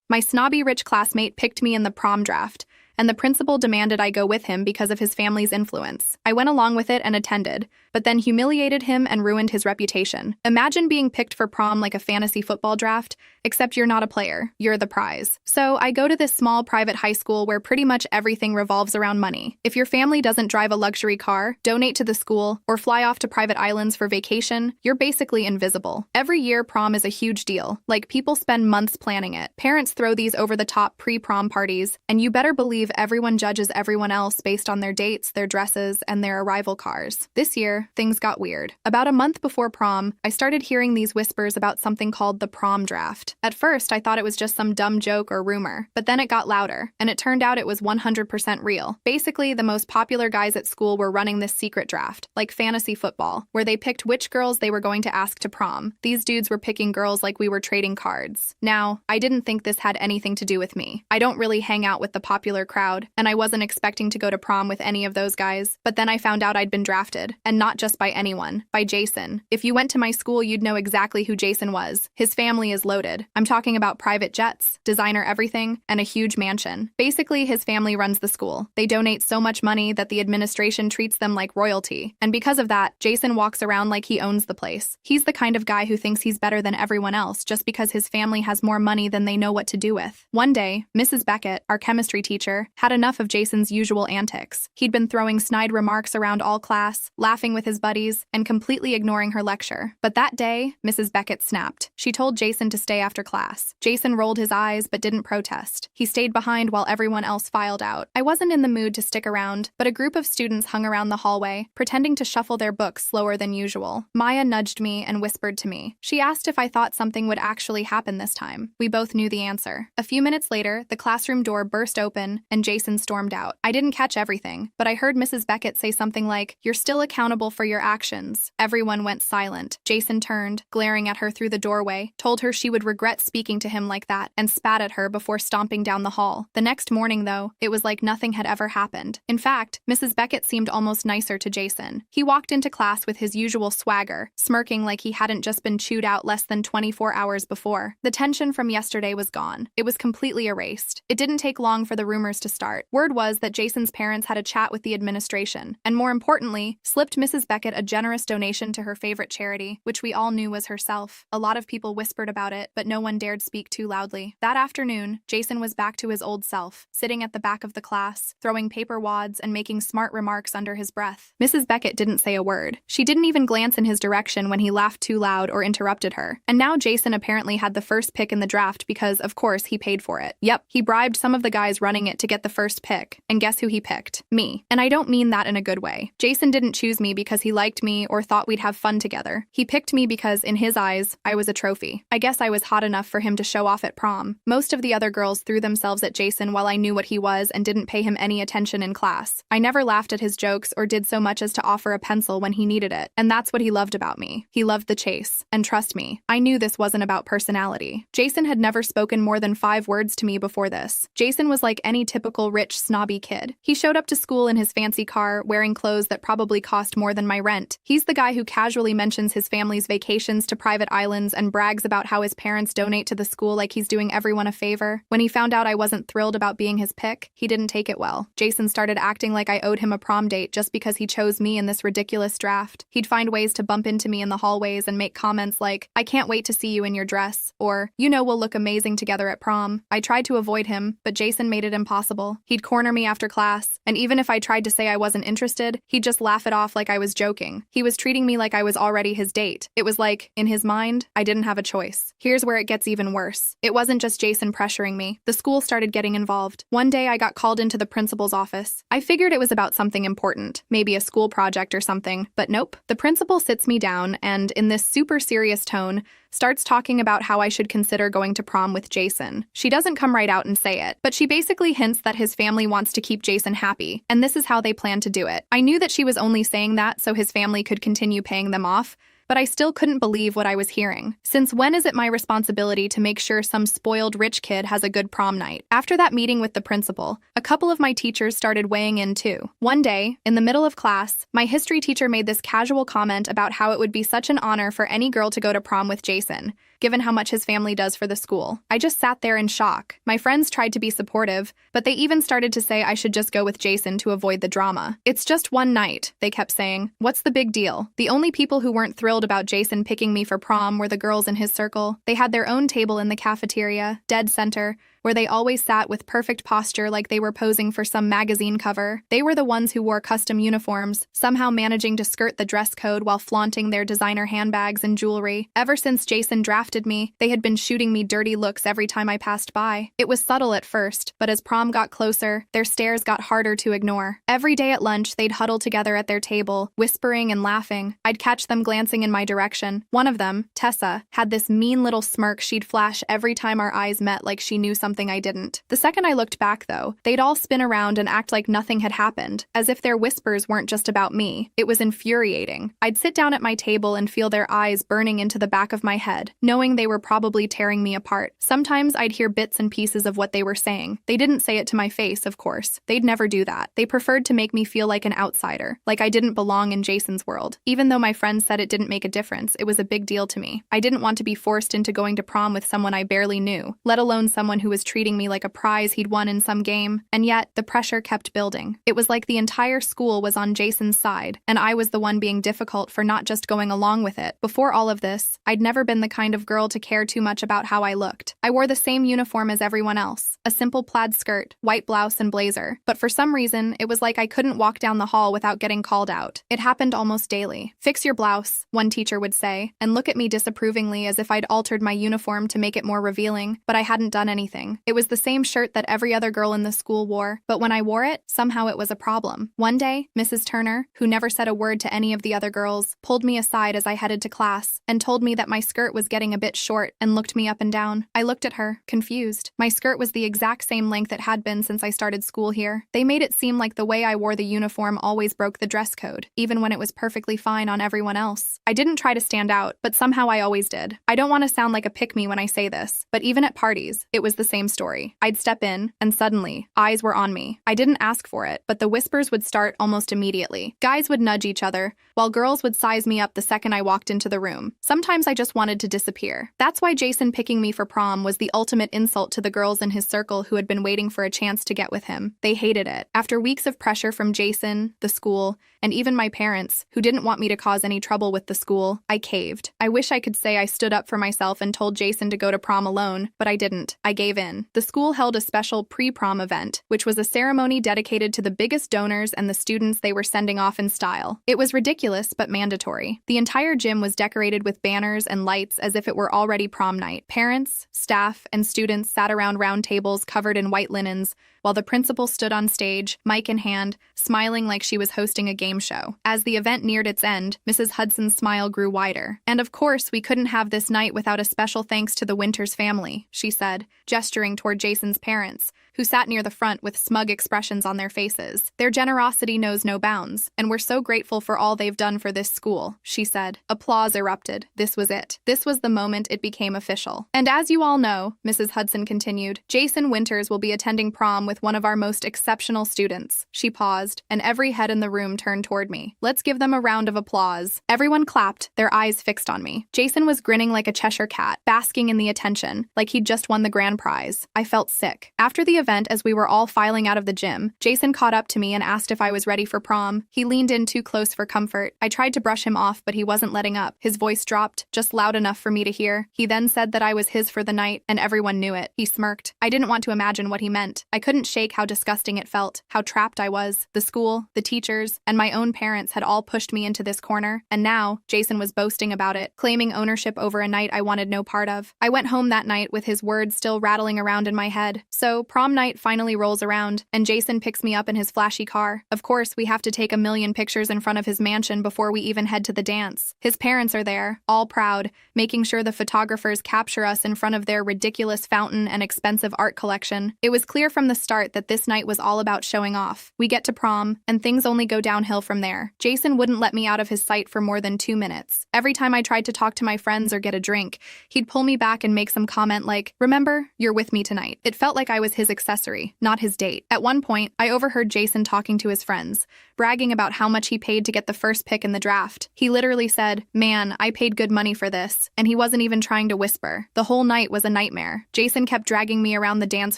My snobby rich classmate picked me in the prom draft, and the principal demanded I go with him because of his family's influence. I went along with it and attended, but then humiliated him and ruined his reputation. Imagine being picked for prom like a fantasy football draft, except you're not a player, you're the prize. So I go to this small private high school where pretty much everything revolves around money. If your family doesn't drive a luxury car, donate to the school, or fly off to private islands for vacation, you're basically invisible. Every year, prom is a huge deal. Like, people spend months planning it. Parents throw these over-the-top pre-prom parties, and you better believe everyone judges everyone else based on their dates, their dresses, and their arrival cars. This year, things got weird. About a month before prom, I started hearing these whispers about something called the prom draft. At first, I thought it was just some dumb joke or rumor, but then it got louder, and it turned out it was 100% real. Basically, the most popular guys at school were running this secret draft, like fantasy football, where they picked which girls they were going to ask to prom. These dudes were picking girls like we were trading cards. Now, I didn't think this had anything to do with me. I don't really hang out with the popular crowd, and I wasn't expecting to go to prom with any of those guys, but then I found out I'd been drafted, and not just by anyone, by Jason. If you went to my school, you'd know exactly who Jason was. His family is loaded. I'm talking about private jets, designer everything, and a huge mansion. Basically, his family runs the school. They donate so much money that the administration treats them like royalty, and because of that, Jason walks around like he owns the place. He's the kind of guy who thinks he's better than everyone else just because his family has more money than they know what to do with. One day, Mrs. Beckett, our chemistry teacher, had enough of Jason's usual antics. He'd been throwing snide remarks around all class, laughing with his buddies, and completely ignoring her lecture. But that day, Mrs. Beckett snapped. She told Jason to stay after class. Jason rolled his eyes but didn't protest. He stayed behind while everyone else filed out. I wasn't in the mood to stick around, but a group of students hung around the hallway, pretending to shuffle their books slower than usual. Maya nudged me and whispered to me. She asked if I thought something would actually happen this time. We both knew the answer. A few minutes later, the classroom door burst open and Jason stormed out. I didn't catch everything, but I heard Mrs. Beckett say something like, "You're still accountable for your actions." Everyone went silent. Jason turned, glaring at her through the doorway, told her she would regret speaking to him like that, and spat at her before stomping down the hall. The next morning, though, it was like nothing had ever happened. In fact, Mrs. Beckett seemed almost nicer to Jason. He walked into class with his usual swagger, smirking like he hadn't just been chewed out less than 24 hours before. The tension from yesterday was gone. It was completely erased. It didn't take long for the rumors to start. Word was that Jason's parents had a chat with the administration, and more importantly, slipped Mrs. Beckett a generous donation to her favorite charity, which we all knew was herself. A lot of people whispered about it, but no one dared speak too loudly. That afternoon, Jason was back to his old self, sitting at the back of the class, throwing paper wads and making smart remarks under his breath. Mrs. Beckett didn't say a word. She didn't even glance in his direction when he laughed too loud or interrupted her. And now Jason apparently had the first pick in the draft because, of course, he paid for it. Yep, he bribed some of the guys running it to get the first pick. And guess who he picked? Me. And I don't mean that in a good way. Jason didn't choose me because he liked me or thought we'd have fun together. He picked me because, in his eyes, I was a trophy. I guess I was hot enough for him to show off at prom. Most of the other girls threw themselves at Jason while I knew what he was and didn't pay him any attention in class. I never laughed at his jokes or did so much as to offer a pencil when he needed it. And that's what he loved about me. He loved the chase. And trust me, I knew this wasn't about personality. Jason had never spoken more than 5 words to me before this. Jason was like any typical rich, snobby kid. He showed up to school in his fancy car, wearing clothes that probably cost more than my rent. He's the guy who casually mentions his family's vacations to private islands and brags about how his parents donate to the school like he's doing everyone a favor. When he found out I wasn't thrilled about being his pick, he didn't take it well. Jason started acting like I owed him a prom date just because he chose me in this ridiculous draft. He'd find ways to bump into me in the hallways and make comments like, "I can't wait to see you in your dress," or, "You know we'll look amazing together at prom." I tried to avoid him, but Jason made it impossible. He'd corner me after class, and even if I tried to say I wasn't interested, he'd just laugh it off like I was joking. He was treating me like I was already his date. It was like, in his mind, I didn't have a choice. Here's where it gets even worse. It wasn't just Jason pressuring me. The school started getting involved. One day I got called into the principal's office. I figured it was about something important, maybe a school project or something, but nope. The principal sits me down and, in this super serious tone, starts talking about how I should consider going to prom with Jason. She doesn't come right out and say it, but she basically hints that his family wants to keep Jason happy, and this is how they plan to do it. I knew that she was only saying that so his family could continue paying them off, but I still couldn't believe what I was hearing. Since when is it my responsibility to make sure some spoiled rich kid has a good prom night? After that meeting with the principal, a couple of my teachers started weighing in too. One day, in the middle of class, my history teacher made this casual comment about how it would be such an honor for any girl to go to prom with Jason. given how much his family does for the school. I just sat there in shock. My friends tried to be supportive, but they even started to say I should just go with Jason to avoid the drama. It's just one night, they kept saying. What's the big deal? The only people who weren't thrilled about Jason picking me for prom were the girls in his circle. They had their own table in the cafeteria, dead center, where they always sat with perfect posture like they were posing for some magazine cover. They were the ones who wore custom uniforms, somehow managing to skirt the dress code while flaunting their designer handbags and jewelry. Ever since Jason drafted me, they had been shooting me dirty looks every time I passed by. It was subtle at first, but as prom got closer, their stares got harder to ignore. Every day at lunch, they'd huddle together at their table, whispering and laughing. I'd catch them glancing in my direction. One of them, Tessa, had this mean little smirk she'd flash every time our eyes met, like she knew something I didn't. The second I looked back, though, they'd all spin around and act like nothing had happened, as if their whispers weren't just about me. It was infuriating. I'd sit down at my table and feel their eyes burning into the back of my head, knowing they were probably tearing me apart. Sometimes I'd hear bits and pieces of what they were saying. They didn't say it to my face, of course. They'd never do that. They preferred to make me feel like an outsider, like I didn't belong in Jason's world. Even though my friends said it didn't make a difference, it was a big deal to me. I didn't want to be forced into going to prom with someone I barely knew, let alone someone who was treating me like a prize he'd won in some game. And yet, the pressure kept building. It was like the entire school was on Jason's side, and I was the one being difficult for not just going along with it. Before all of this, I'd never been the kind of girl to care too much about how I looked. I wore the same uniform as everyone else, a simple plaid skirt, white blouse, and blazer. But for some reason, it was like I couldn't walk down the hall without getting called out. It happened almost daily. "Fix your blouse," one teacher would say, and look at me disapprovingly as if I'd altered my uniform to make it more revealing, but I hadn't done anything. It was the same shirt that every other girl in the school wore, but when I wore it, somehow it was a problem. One day, Mrs. Turner, who never said a word to any of the other girls, pulled me aside as I headed to class and told me that my skirt was getting a bit short and looked me up and down. I looked at her, confused. My skirt was the exact same length it had been since I started school here. They made it seem like the way I wore the uniform always broke the dress code, even when it was perfectly fine on everyone else. I didn't try to stand out, but somehow I always did. I don't want to sound like a pick-me when I say this, but even at parties, it was the same story. I'd step in, and suddenly, eyes were on me. I didn't ask for it, but the whispers would start almost immediately. Guys would nudge each other, while girls would size me up the second I walked into the room. Sometimes I just wanted to disappear. That's why Jason picking me for prom was the ultimate insult to the girls in his circle who had been waiting for a chance to get with him. They hated it. After weeks of pressure from Jason, the school, and even my parents, who didn't want me to cause any trouble with the school, I caved. I wish I could say I stood up for myself and told Jason to go to prom alone, but I didn't. I gave in. The school held a special pre-prom event, which was a ceremony dedicated to the biggest donors and the students they were sending off in style. It was ridiculous, but mandatory. The entire gym was decorated with banners and lights as if it were already prom night. Parents, staff, and students sat around round tables covered in white linens, while the principal stood on stage, mic in hand, smiling like she was hosting a game show. As the event neared its end, Mrs. Hudson's smile grew wider. "And of course, we couldn't have this night without a special thanks to the Winters family," she said, gesturing toward Jason's parents, who sat near the front with smug expressions on their faces. "Their generosity knows no bounds, and we're so grateful for all they've done for this school," she said. Applause erupted. This was it. This was the moment it became official. "And as you all know," Mrs. Hudson continued, "Jason Winters will be attending prom with one of our most exceptional students." She paused, and every head in the room turned toward me. "Let's give them a round of applause." Everyone clapped, their eyes fixed on me. Jason was grinning like a Cheshire cat, basking in the attention, like he'd just won the grand prize. I felt sick. After the event, as we were all filing out of the gym, Jason caught up to me and asked if I was ready for prom. He leaned in too close for comfort. I tried to brush him off, but he wasn't letting up. His voice dropped, just loud enough for me to hear. He then said that I was his for the night, and everyone knew it. He smirked. I didn't want to imagine what he meant. I couldn't shake how disgusting it felt, how trapped I was. The school, the teachers, and my own parents had all pushed me into this corner, and now Jason was boasting about it, claiming ownership over a night I wanted no part of. I went home that night with his words still rattling around in my head. So prom night finally rolls around, and Jason picks me up in his flashy car. Of course, we have to take a million pictures in front of his mansion before we even head to the dance. His parents are there, all proud, making sure the photographers capture us in front of their ridiculous fountain and expensive art collection. It was clear from the start that this night was all about showing off. We get to prom, and things only go downhill from there. Jason wouldn't let me out of his sight for more than 2 minutes. Every time I tried to talk to my friends or get a drink, he'd pull me back and make some comment like, "Remember, you're with me tonight." It felt like I was his accessory, not his date. At one point, I overheard Jason talking to his friends, bragging about how much he paid to get the first pick in the draft. He literally said, "Man, I paid good money for this," and he wasn't even trying to whisper. The whole night was a nightmare. Jason kept dragging me around the dance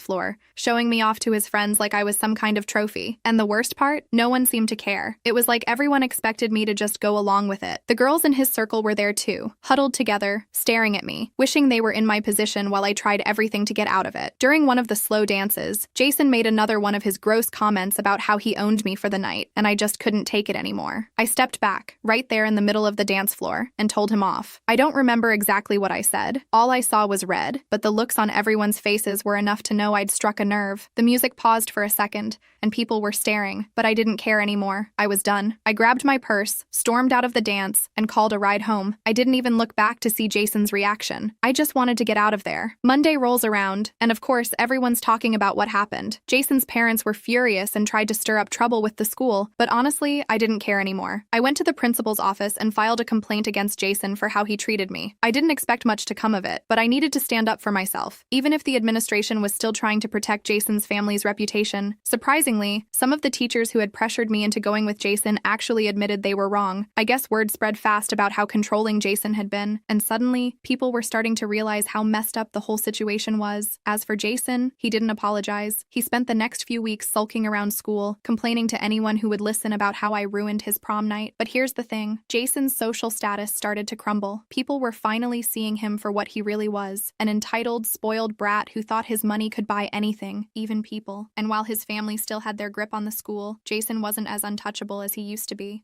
floor, showing me off to his friends like I was some kind of trophy. And the worst part? No one seemed to care. It was like everyone expected me to just go along with it. The girls in his circle were there too, huddled together, staring at me, wishing they were in my position while I tried everything to get out of it. During one of the slow dances, Jason made another one of his gross comments about how he owned me for the night, and I just couldn't take it anymore. I stepped back, right there in the middle of the dance floor, and told him off. I don't remember exactly what I said. All I saw was red, but the looks on everyone's faces were enough to know I'd struck a nerve. The music paused for a second, and people were staring, but I didn't care anymore. I was done. I grabbed my purse, stormed out of the dance, and called a ride home. I didn't even look back to see Jason's reaction. I just wanted to get out of there. Monday rolls around, and of course, everyone's talking about what happened. Jason's parents were furious and tried to stir up trouble with the school, but honestly, I didn't care anymore. I went to the principal's office and filed a complaint against Jason for how he treated me. I didn't expect much to come of it, but I needed to stand up for myself, even if the administration was still trying to protect Jason's family's reputation. Surprisingly, some of the teachers who had pressured me into going with Jason actually admitted they were wrong. I guess word spread fast about how controlling Jason had been, and suddenly, people were starting to realize how messed up the whole situation was. As for Jason, he didn't apologize. He spent the next few weeks sulking around school, complaining to anyone who would listen about how I ruined his prom night. But here's the thing, Jason's social status started to crumble. People were finally seeing him for what he really was, an entitled, spoiled brat who thought his money could buy anything, even people. And while his family still had their grip on the school, Jason wasn't as untouchable as he used to be.